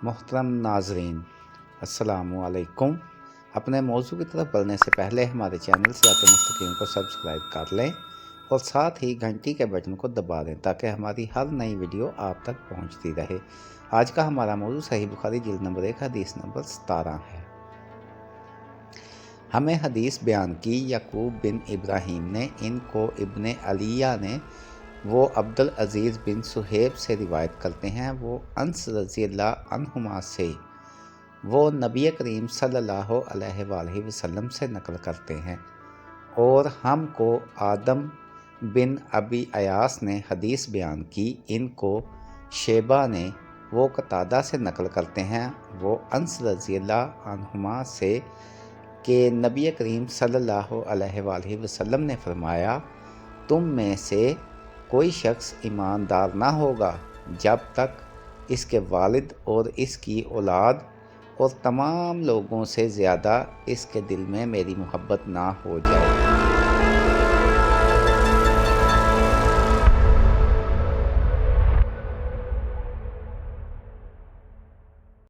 محترم ناظرین، السلام علیکم۔ اپنے موضوع کی طرف بڑھنے سے پہلے ہمارے چینل سیاحت مستقیم کو سبسکرائب کر لیں اور ساتھ ہی گھنٹی کے بٹن کو دبا دیں تاکہ ہماری ہر نئی ویڈیو آپ تک پہنچتی رہے۔ آج کا ہمارا موضوع صحیح بخاری جلد نمبر 1 حدیث نمبر 17 ہے۔ ہمیں حدیث بیان کی یعقوب بن ابراہیم نے، ان کو ابن علیہ نے، وہ عبدالعزیز بن صہیب سے روایت کرتے ہیں، وہ انس رضی اللہ عنہما سے، وہ نبی کریم صلی اللہ علیہ وآلہ وسلم سے نقل کرتے ہیں، اور ہم کو آدم بن ابی ایاس نے حدیث بیان کی، ان کو شیبہ نے، وہ قتادہ سے نقل کرتے ہیں، وہ انس رضی اللہ عنہما سے کہ نبی کریم صلی اللہ علیہ وآلہ وسلم نے فرمایا، تم میں سے کوئی شخص ایماندار نہ ہوگا جب تک اس کے والد اور اس کی اولاد اور تمام لوگوں سے زیادہ اس کے دل میں میری محبت نہ ہو جائے۔